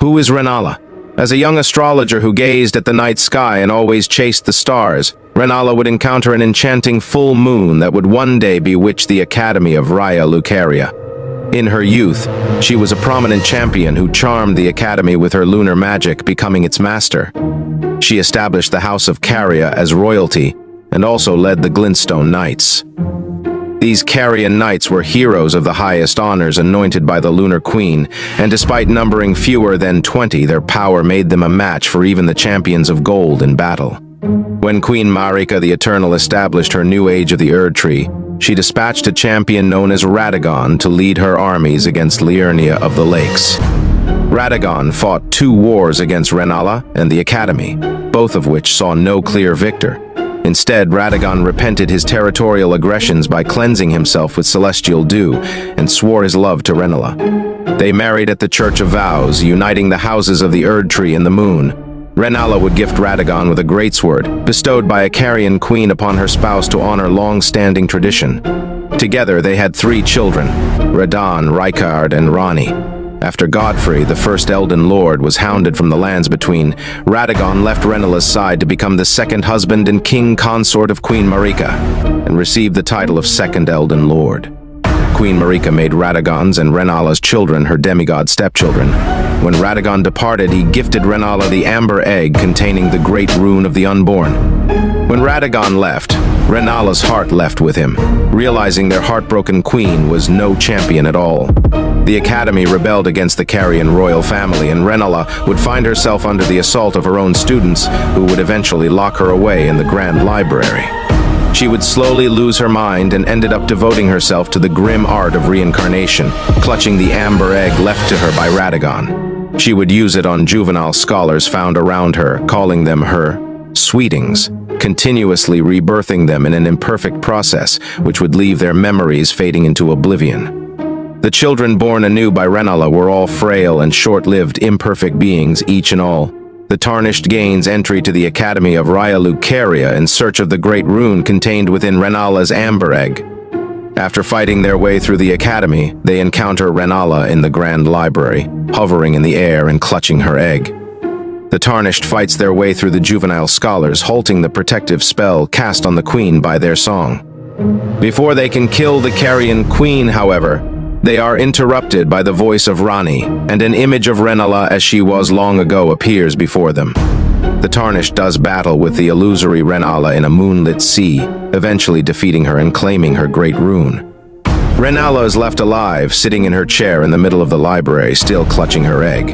Who is Rennala? As a young astrologer who gazed at the night sky and always chased the stars, Rennala would encounter an enchanting full moon that would one day bewitch the Academy of Raya Lucaria. In her youth, she was a prominent champion who charmed the Academy with her lunar magic, becoming its master. She established the House of Caria as royalty and also led the Glintstone Knights. These Carian Knights were heroes of the highest honors anointed by the Lunar Queen, and despite numbering fewer than 20, their power made them a match for even the champions of gold in battle. When Queen Marika the Eternal established her new age of the Erd Tree, she dispatched a champion known as Radagon to lead her armies against Liurnia of the Lakes. Radagon fought 2 wars against Rennala and the Academy, both of which saw no clear victor. Instead, Radagon repented his territorial aggressions by cleansing himself with celestial dew and swore his love to Rennala. They married at the Church of Vows, uniting the houses of the Erd Tree and the Moon. Rennala would gift Radagon with a greatsword, bestowed by a Carian queen upon her spouse to honor long-standing tradition. Together, they had 3 children, Radahn, Rykard, and Ranni. After Godfrey, the first Elden Lord, was hounded from the lands between, Radagon left Rennala's side to become the second husband and king consort of Queen Marika, and received the title of Second Elden Lord. Queen Marika made Radagon's and Rennala's children her demigod stepchildren. When Radagon departed, he gifted Rennala the Amber Egg containing the great rune of the Unborn. When Radagon left, Rennala's heart left with him, realizing their heartbroken queen was no champion at all. The Academy rebelled against the Carian royal family, and Rennala would find herself under the assault of her own students, who would eventually lock her away in the Grand Library. She would slowly lose her mind and ended up devoting herself to the grim art of reincarnation, clutching the amber egg left to her by Radagon. She would use it on juvenile scholars found around her, calling them her sweetings, continuously rebirthing them in an imperfect process, which would leave their memories fading into oblivion. The children born anew by Rennala were all frail and short-lived, imperfect beings, each and all. The Tarnished gains entry to the Academy of Raya Lucaria in search of the great rune contained within Rennala's Amber Egg. After fighting their way through the Academy, they encounter Rennala in the Grand Library, hovering in the air and clutching her egg. The Tarnished fights their way through the juvenile scholars, halting the protective spell cast on the Queen by their song. Before they can kill the Carian Queen, however, they are interrupted by the voice of Ranni, and an image of Rennala as she was long ago appears before them. The Tarnished does battle with the illusory Rennala in a moonlit sea, eventually defeating her and claiming her great rune. Rennala is left alive, sitting in her chair in the middle of the library, still clutching her egg.